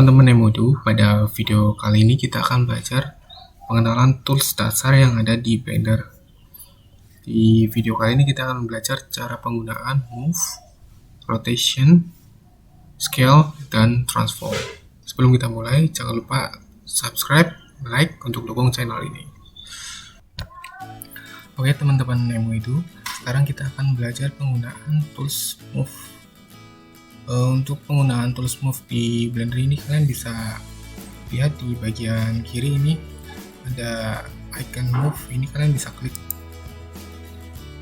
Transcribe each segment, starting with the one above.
teman-teman Emodu, pada video kali ini kita akan belajar pengenalan tools dasar yang ada di Blender. Di video kali ini kita akan belajar cara penggunaan Move, Rotation, Scale, dan Transform. Sebelum kita mulai, jangan lupa subscribe, like untuk dukung channel ini. Oke teman-teman Emodu, sekarang kita akan belajar penggunaan tools Move. Untuk penggunaan tools Move di Blender ini kalian bisa lihat di bagian kiri ini ada icon Move. Ini kalian bisa klik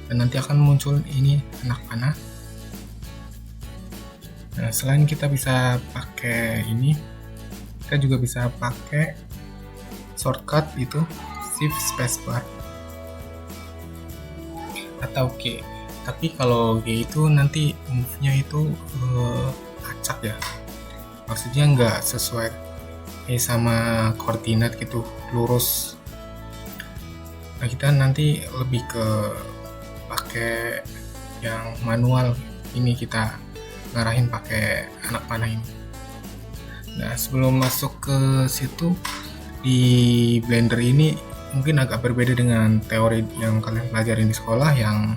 dan nanti akan muncul ini anak panah. Nah, selain kita bisa pakai ini, kita juga bisa pakai shortcut itu Shift Spacebar atau G. Tapi kalau G itu nanti move-nya itu acak ya, maksudnya nggak sesuai sama koordinat gitu, lurus. Nah, kita nanti lebih ke pakai yang manual, ini kita ngarahin pakai anak panah ini. Nah, sebelum masuk ke situ, di Blender ini mungkin agak berbeda dengan teori yang kalian pelajarin di sekolah, yang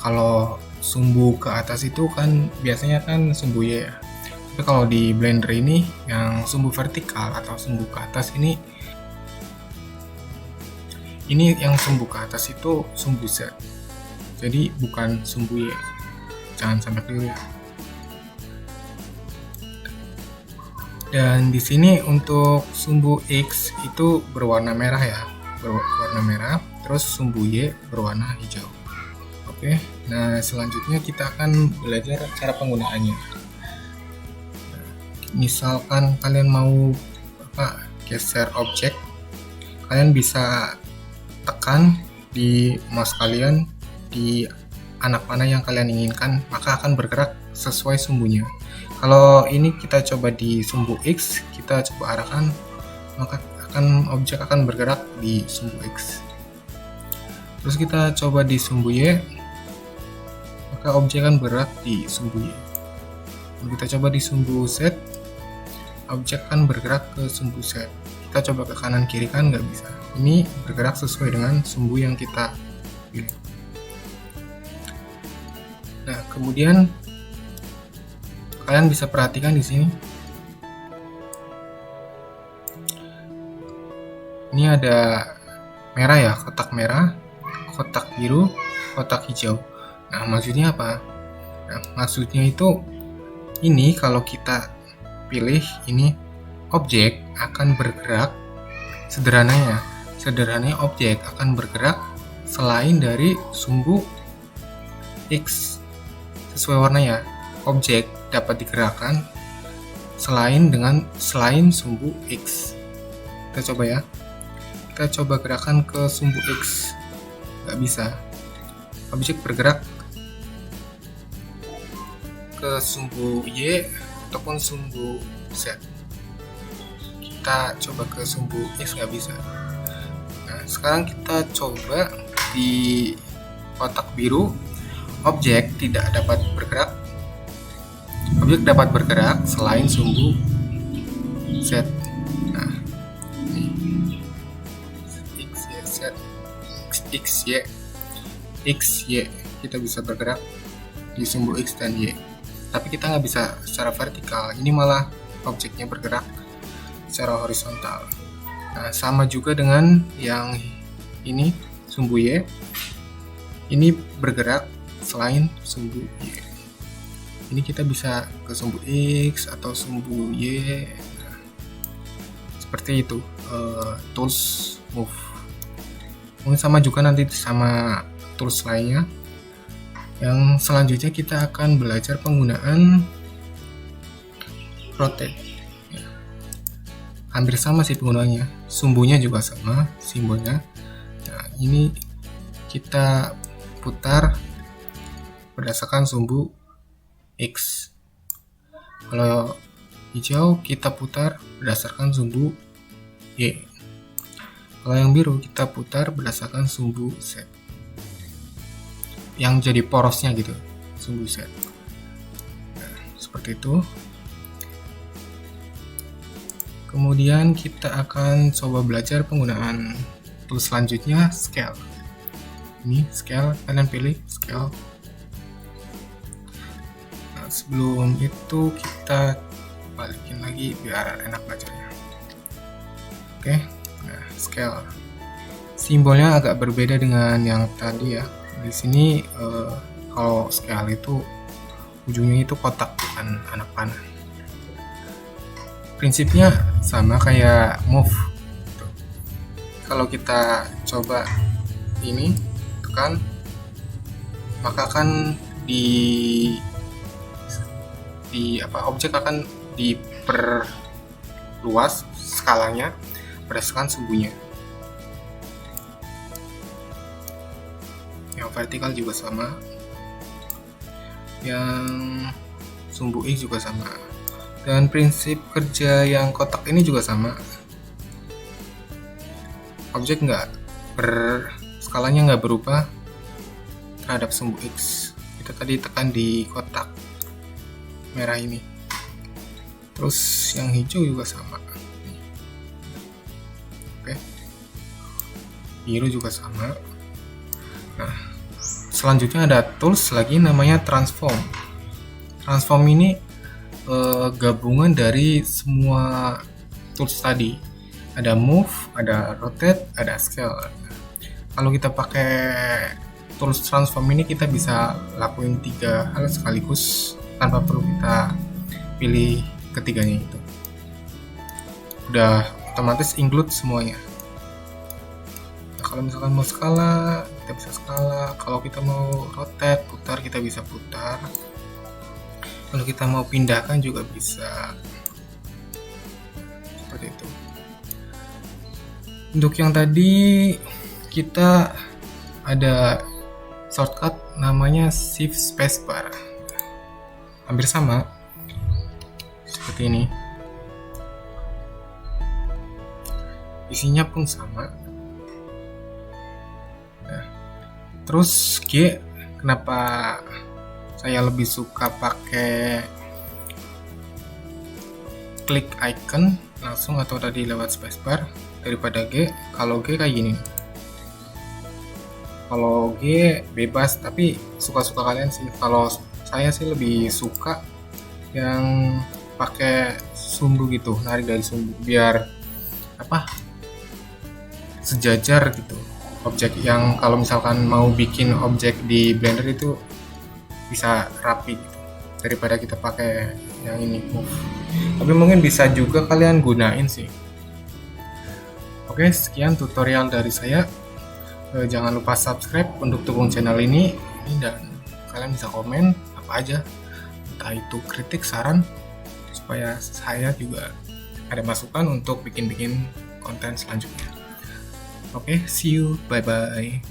kalau sumbu ke atas itu kan biasanya kan sumbu Y ya. Tapi kalau di Blender ini yang sumbu vertikal atau sumbu ke atas ini yang sumbu ke atas itu sumbu Z. Jadi bukan sumbu Y. Jangan sampai keliru ya. Dan di sini untuk sumbu X itu berwarna merah ya. Berwarna merah, terus sumbu Y berwarna hijau. Oke, nah selanjutnya kita akan belajar cara penggunaannya. Misalkan kalian mau geser objek, kalian bisa tekan di mouse kalian di anak panah yang kalian inginkan, maka akan bergerak sesuai sumbunya. Kalau ini kita coba di sumbu X, kita coba arahkan, maka objek akan bergerak di sumbu X. Terus kita coba di sumbu Y, maka objek akan bergerak di sumbu Y. Kalau kita coba di sumbu Z, objek akan bergerak ke sumbu Z. Kita coba ke kanan kiri kan nggak bisa. Ini bergerak sesuai dengan sumbu yang kita pilih. Nah, kemudian kalian bisa perhatikan di sini. Ini ada merah ya, kotak merah, kotak biru, kotak hijau. Nah, maksudnya apa? Nah, maksudnya itu ini kalau kita pilih ini, objek akan bergerak sederhananya objek akan bergerak selain dari sumbu X sesuai warnanya. Objek dapat digerakkan selain sumbu X. Kita coba ya. Kita coba gerakan ke sumbu X. Nggak bisa. Objek bergerak ke sumbu Y ataupun sumbu Z. Kita coba ke sumbu X, nggak bisa. Nah, sekarang kita coba di kotak biru. Objek tidak dapat bergerak. Objek dapat bergerak selain sumbu Z. Nah, ini X, Y, kita bisa bergerak di sumbu X dan Y. Tapi kita nggak bisa secara vertikal. Ini malah objeknya bergerak secara horizontal. Nah, sama juga dengan yang ini, sumbu Y. Ini bergerak selain sumbu Y. Ini kita bisa ke sumbu X atau sumbu Y. Nah, seperti itu tools Move. Mungkin sama juga nanti sama tools lainnya. Yang selanjutnya kita akan belajar penggunaan Rotate. Hampir sama sih penggunaannya, sumbunya juga sama simbolnya. Nah, ini kita putar berdasarkan sumbu X. Kalau hijau kita putar berdasarkan sumbu Y. Kalau yang biru kita putar berdasarkan sumbu Z. Yang jadi porosnya gitu, sumbu Z. Nah, seperti itu. Kemudian kita akan coba belajar penggunaan tools selanjutnya, scale. Ini scale, kalian pilih scale. Nah, sebelum itu kita balikin lagi biar enak bacanya. Oke, nah scale. Simbolnya agak berbeda dengan yang tadi ya. Di sini kalau scale itu ujungnya itu kotak, bukan anak panah. Prinsipnya sama kayak move. Kalau kita coba ini tekan, maka akan objek akan diperluas skalanya berdasarkan sumbunya. Yang vertikal juga sama, yang sumbu X juga sama, dan prinsip kerja yang kotak ini juga sama. Objek skalanya nggak berubah terhadap sumbu X. Kita tadi tekan di kotak merah ini. Terus yang hijau juga sama. Oke. Biru juga sama. Nah, selanjutnya ada tools lagi namanya transform. Transform ini gabungan dari semua tools tadi. Ada move, ada rotate, ada scale. Kalau kita pakai tools transform ini, kita bisa lakuin 3 hal sekaligus tanpa perlu kita pilih ketiganya itu. Udah otomatis include semuanya. Nah, kalau misalkan mau skala, kita bisa skala. Kalau kita mau rotate, putar, kita bisa putar. Kalau kita mau pindahkan juga bisa. Seperti itu. Untuk yang tadi kita ada shortcut namanya shift spacebar. Hampir sama seperti ini. Isinya pun sama. Nah, terus G, kenapa saya lebih suka pakai klik icon langsung atau tadi lewat spacebar daripada G? Kalau G kayak gini. Kalau G bebas, tapi suka-suka kalian sih. Kalau saya sih lebih suka yang pakai sumbu gitu, narik dari sumbu biar sejajar gitu. Objek yang kalau misalkan mau bikin objek di Blender itu bisa rapi gitu, daripada kita pakai yang ini move. Tapi mungkin bisa juga kalian gunain sih. Oke, sekian tutorial dari saya. Jangan lupa subscribe untuk dukung channel ini, dan kalian bisa komen apa aja, entah itu kritik, saran, supaya saya juga ada masukan untuk bikin konten selanjutnya. Oke, see you, bye bye.